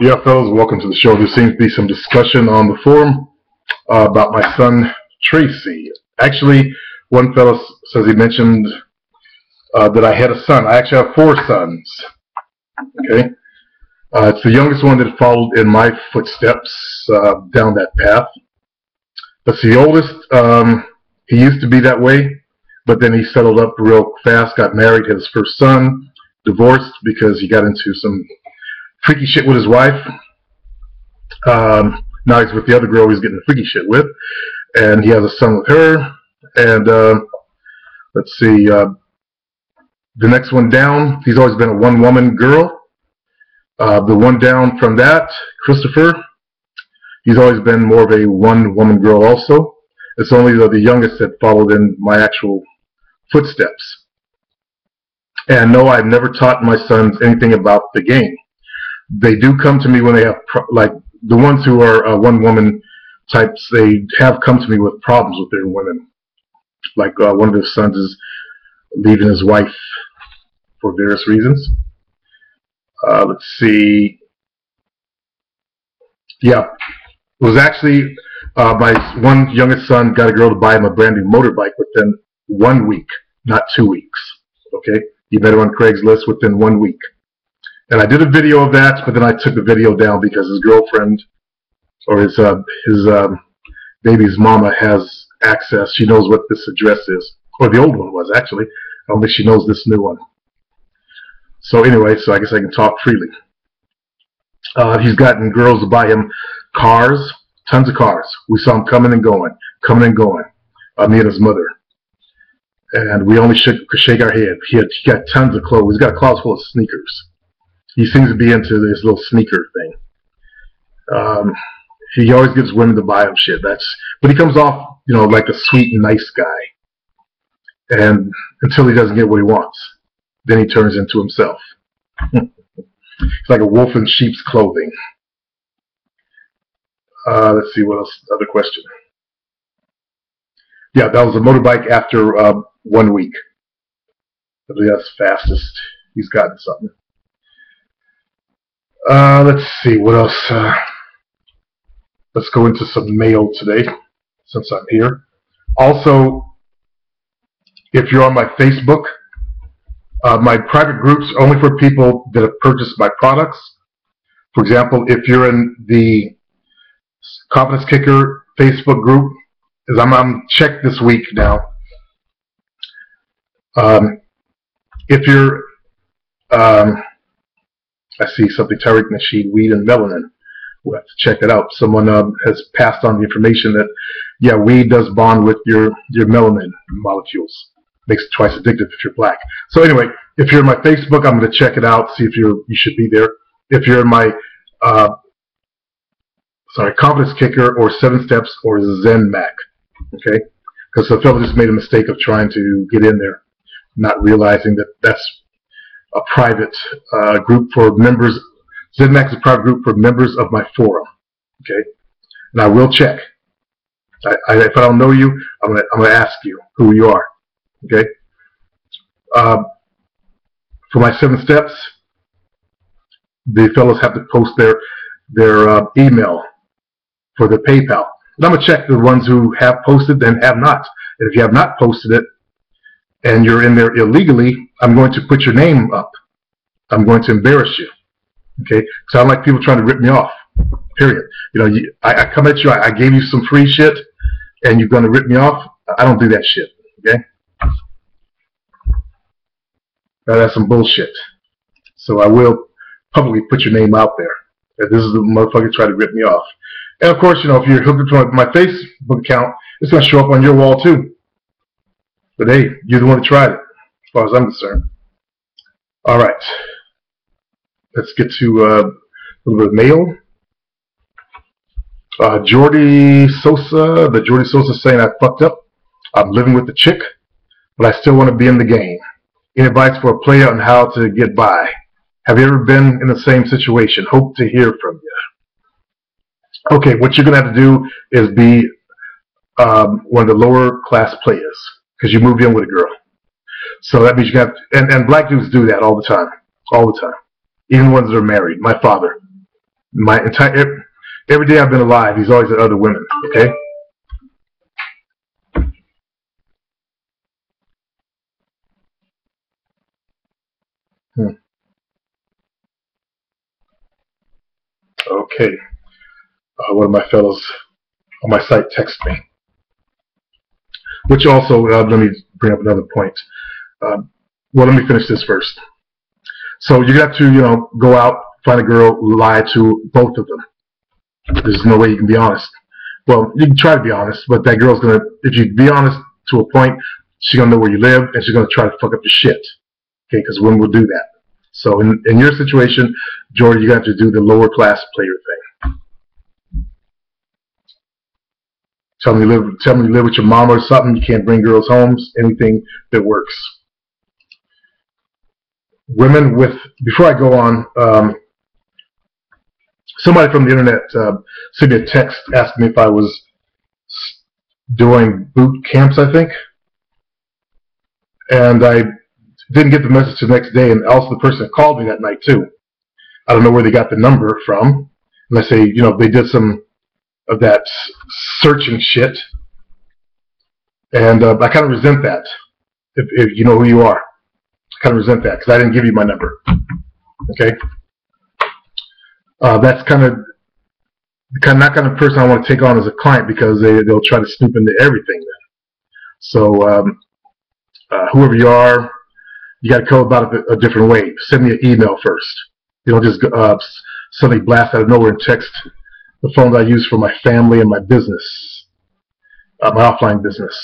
Yeah, fellas, welcome to the show. There seems to be some discussion on the forum about my son, Tracy. Actually, one fellow says he mentioned that I had a son. I actually have four sons. Okay, it's the youngest one that followed in my footsteps down that path. That's the oldest. He used to be that way, but then he settled up real fast, got married, had his first son, divorced because he got into some freaky shit with his wife. Now he's with the other girl he's getting the freaky shit with, and he has a son with her. And let's see, the next one down, he's always been a one-woman girl. The one down from that, Christopher, he's always been more of a one-woman girl also. It's only the youngest that followed in my actual footsteps. And no, I've never taught my sons anything about the game. They do come to me when they have, like the ones who are one-woman types, they have come to me with problems with their women. Like one of their sons is leaving his wife for various reasons. Let's see. Yeah, it was actually my one youngest son got a girl to buy him a brand new motorbike within 1 week, not 2 weeks. Okay, he met her on Craigslist within 1 week. And I did a video of that, but then I took the video down because his girlfriend or his baby's mama has access. She knows what this address is, or the old one was actually. I don't think she knows this new one. So anyway, so I guess I can talk freely. He's gotten girls to buy him cars, tons of cars. We saw him coming and going, me and his mother. And we only could shake our head. He got tons of clothes. He's got a closet full of sneakers. He seems to be into this little sneaker thing. He always gets women to buy him shit. But he comes off, like a sweet and nice guy. And until he doesn't get what he wants, then he turns into himself. It's like a wolf in sheep's clothing. Let's see what else. Other question. Yeah, that was a motorbike after 1 week. I believe that's the fastest he's gotten something. Let's see what else. Let's go into some mail today, since I'm here. Also, if you're on my Facebook, my private groups are only for people that have purchased my products. For example, if you're in the Confidence Kicker Facebook group, as I'm checked this week now. If you're I see something, Tariq Nasheed, weed and melanin. We'll have to check it out. Someone has passed on the information that, yeah, weed does bond with your melanin molecules. Makes it twice addictive if you're black. So anyway, if you're in my Facebook, I'm going to check it out, see if you should be there. If you're in my, Confidence Kicker or 7 Steps or Zen Mac, okay? Because the fellow just made a mistake of trying to get in there, not realizing that that's a private group for members. ZenMax is a private group for members of my forum. Okay, and I will check. If I don't know you, I'm gonna ask you who you are. Okay. For my 7 steps, the fellows have to post their email for their PayPal. And I'm gonna check the ones who have posted and have not. And if you have not posted it, and you're in there illegally, I'm going to put your name up. I'm going to embarrass you. Okay? Because I don't like people trying to rip me off. Period. I come at you, I gave you some free shit, and you're going to rip me off. I don't do that shit. Okay? That's some bullshit. So I will publicly put your name out there. If this is the motherfucker trying to rip me off. And of course, if you're hooked up to my Facebook account, it's going to show up on your wall too. But hey, you're the one that tried it, as far as I'm concerned. All right. Let's get to a little bit of mail. Jordy Sosa saying I fucked up. I'm living with the chick, but I still want to be in the game. Any advice for a player on how to get by? Have you ever been in the same situation? Hope to hear from you. Okay, what you're going to have to do is be one of the lower class players. Because you moved in with a girl. So that means you have, and black dudes do that all the time. All the time. Even ones that are married. My father. My entire every day I've been alive, he's always had other women. Okay. Okay. One of my fellows on my site text me. Which also, let me bring up another point. Well, let me finish this first. So you have to, go out, find a girl, lie to both of them. There's no way you can be honest. Well, you can try to be honest, but that girl's gonna, if you be honest to a point, she's gonna know where you live, and she's gonna try to fuck up your shit. Okay, because women will do that. So in your situation, Jordan, you got to do the lower class player thing. Tell me you live with your mom or something. You can't bring girls home. Anything that works. Women with, before I go on, somebody from the internet sent me a text asking me if I was doing boot camps, I think. And I didn't get the message the next day, and also the person called me that night too. I don't know where they got the number from. Unless they, they did some of that searching shit. And I kind of resent that. If you know who you are. I kind of resent that because I didn't give you my number. Okay? That's kind of not kind of person I want to take on as a client because they'll try to snoop into everything then. So whoever you are, you got to go about it a different way. Send me an email first. You don't just suddenly blast out of nowhere and text the phone that I use for my family and my business, my offline business.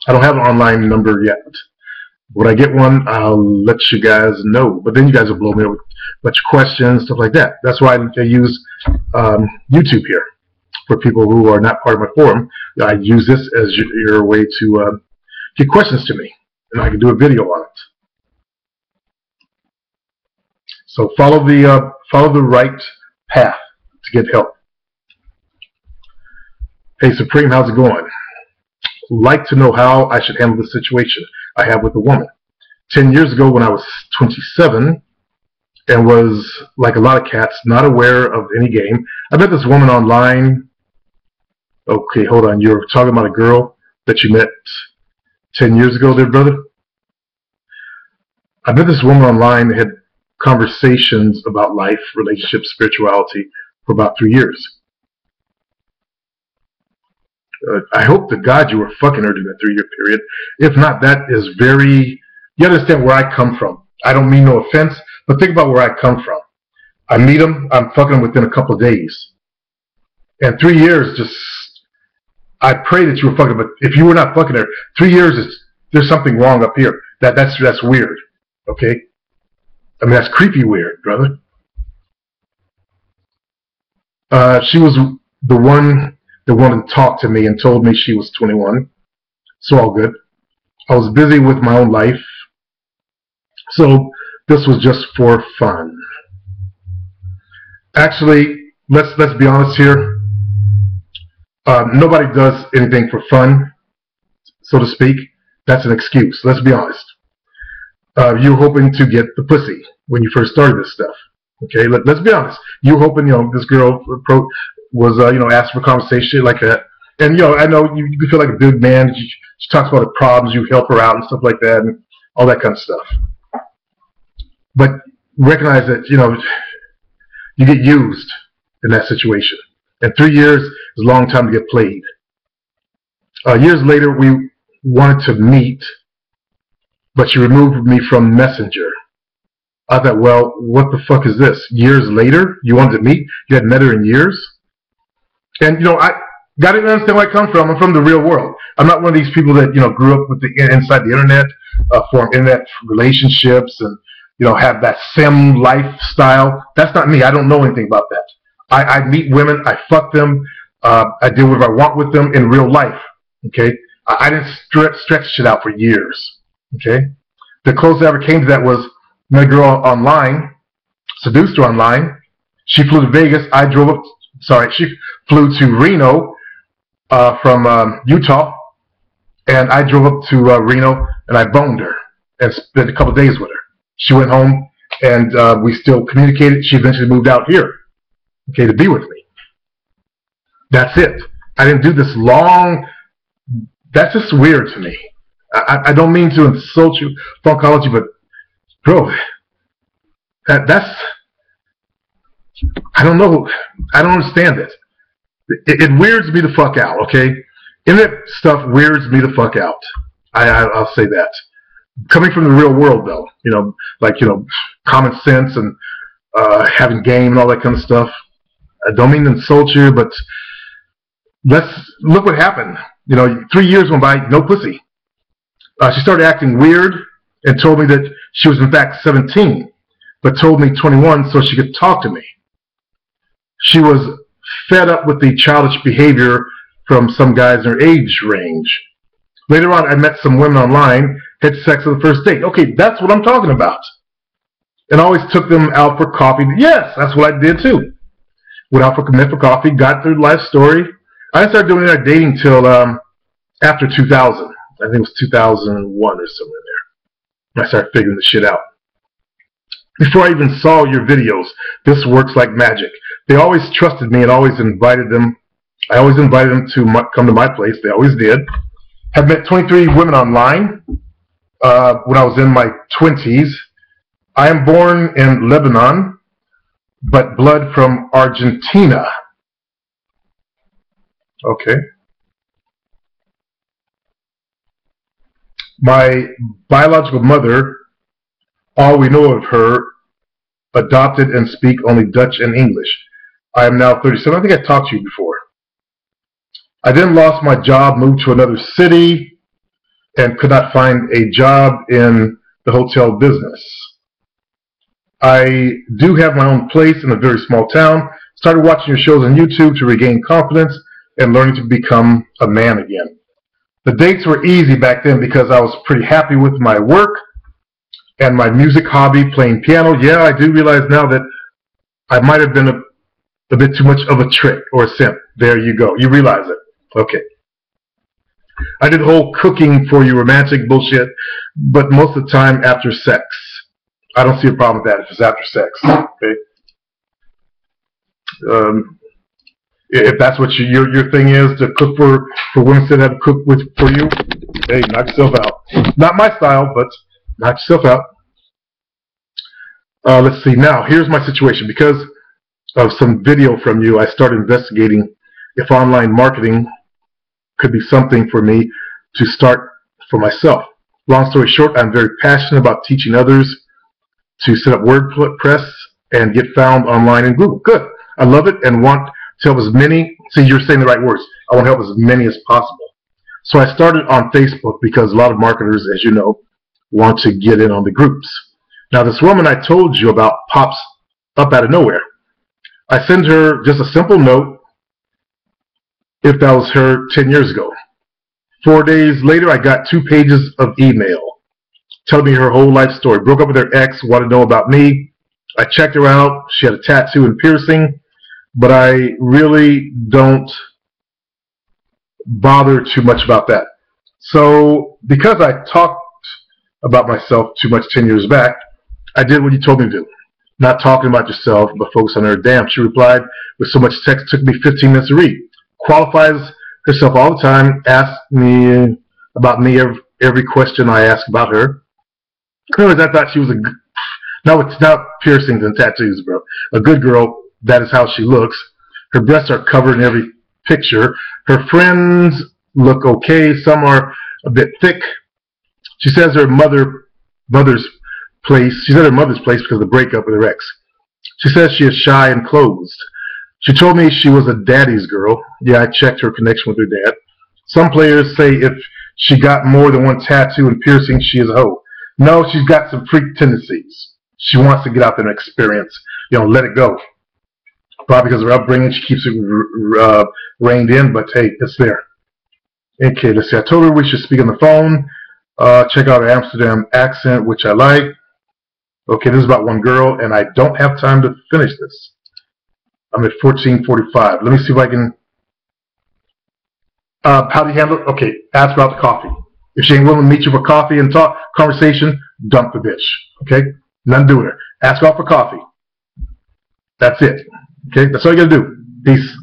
I don't have an online number yet. When I get one, I'll let you guys know. But then you guys will blow me up with a bunch of questions, stuff like that. That's why I use YouTube here for people who are not part of my forum. I use this as your way to get questions to me, and I can do a video on it. So follow the right path to get help. Hey Supreme, how's it going? Like to know how I should handle the situation I have with a woman. 10 years ago when I was 27 and was, like a lot of cats, not aware of any game, I met this woman online. Okay, hold on. You're talking about a girl that you met 10 years ago there, brother? I met this woman online, had conversations about life, relationships, spirituality for about 3 years. I hope to God you were fucking her during that 3-year period. If not, that is very... You understand where I come from. I don't mean no offense, but think about where I come from. I meet him, I'm fucking him within a couple of days. And 3 years just... I pray that you were fucking, but if you were not fucking her, 3 years is... There's something wrong up here. That's weird. Okay? I mean, that's creepy weird, brother. She was the one that wanted to talk to me and told me she was 21. So all good. I was busy with my own life. So this was just for fun. Actually, let's be honest here. Nobody does anything for fun, so to speak. That's an excuse. Let's be honest. You were hoping to get the pussy when you first started this stuff. Okay, let's be honest. You were hoping, this girl was, asking for conversation like that. And, I know you feel like a big man. She talks about her problems. You help her out and stuff like that and all that kind of stuff. But recognize that, you get used in that situation. And 3 years is a long time to get played. Years later, we wanted to meet, but she removed me from Messenger. I thought, well, what the fuck is this? Years later, you wanted to meet? You hadn't met her in years? And, I got to understand where I come from. I'm from the real world. I'm not one of these people that, grew up with inside the internet, form internet relationships and, have that sim lifestyle. That's not me. I don't know anything about that. I meet women. I fuck them. I do whatever I want with them in real life. Okay? I didn't stretch shit out for years. Okay? The closest I ever came to that was met a girl online, seduced her online. She flew to Vegas. She flew to Reno from Utah, and I drove up to Reno, and I boned her and spent a couple of days with her. She went home, and we still communicated. She eventually moved out here. okay, to be with me. That's it. I didn't do this long. That's just weird to me. I don't mean to insult you, Funkology, but bro, that's I don't know. I don't understand it. It weirds me the fuck out. Okay, internet stuff weirds me the fuck out. I'll say that. Coming from the real world, though, common sense and having game and all that kind of stuff. I don't mean to insult you, but let's look what happened. 3 years went by, no pussy. She started acting weird and told me that she was in fact 17, but told me 21 so she could talk to me. She was fed up with the childish behavior from some guys in her age range. Later on, I met some women online, had sex on the first date. Okay, that's what I'm talking about. And always took them out for coffee. Yes, that's what I did too. Went out for coffee, got their life story. I didn't start doing that dating till after 2000. I think it was 2001 or somewhere there. I started figuring the shit out. Before I even saw your videos, this works like magic. They always trusted me and always invited them. I always invited them to come to my place. They always did. Have met 23 women online when I was in my 20s. I am born in Lebanon, but blood from Argentina. Okay. My biological mother, all we know of her, adopted and speak only Dutch and English. I am now 37. I think I talked to you before. I then lost my job, moved to another city, and could not find a job in the hotel business. I do have my own place in a very small town. Started watching your shows on YouTube to regain confidence and learning to become a man again. The dates were easy back then because I was pretty happy with my work and my music hobby, playing piano. Yeah, I do realize now that I might have been a bit too much of a trick or a simp. There you go. You realize it. Okay. I did the whole cooking for you romantic bullshit, but most of the time after sex. I don't see a problem with that if it's after sex. Okay. If that's what your thing is, to cook for women that have to cook for you, hey, knock yourself out. Not my style, but knock yourself out. Let's see. Now, here's my situation. Because of some video from you, I started investigating if online marketing could be something for me to start for myself. Long story short, I'm very passionate about teaching others to set up WordPress and get found online in Google. Good. I love it and want to help as many. See, you're saying the right words. I want to help as many as possible. So I started on Facebook because a lot of marketers, as you know, want to get in on the groups. Now, this woman I told you about pops up out of nowhere. I send her just a simple note, if that was her 10 years ago. 4 days later, I got 2 pages of email telling me her whole life story. Broke up with her ex, wanted to know about me. I checked her out. She had a tattoo and piercing, but I really don't bother too much about that. So because I talked about myself too much 10 years back, I did what you told me to do. Not talking about yourself, but focus on her. Damn, she replied with so much text, it took me 15 minutes to read. Qualifies herself all the time, asks me about me every question I ask about her. Anyways, I thought she was no, it's not piercings and tattoos, bro. A good girl, that is how she looks. Her breasts are covered in every picture. Her friends look okay. Some are a bit thick. She says her mother's place. She's at her mother's place because of the breakup with her ex. She says she is shy and closed. She told me she was a daddy's girl. Yeah, I checked her connection with her dad. Some players say if she got more than one tattoo and piercing, she is a hoe. No, she's got some freak tendencies. She wants to get out there and experience, let it go. Probably because of her upbringing, she keeps it reined in, but hey, it's there. Okay, let's see. I told her we should speak on the phone. Check out her Amsterdam accent, which I like. Okay, this is about one girl, and I don't have time to finish this. I'm at 14:45. Let me see if I can. How do you handle it? Okay, ask about the coffee. If she ain't willing to meet you for coffee and talk conversation, dump the bitch. Okay, nothing doing her. Ask her out for coffee. That's it. Okay, that's all you gotta do. Peace.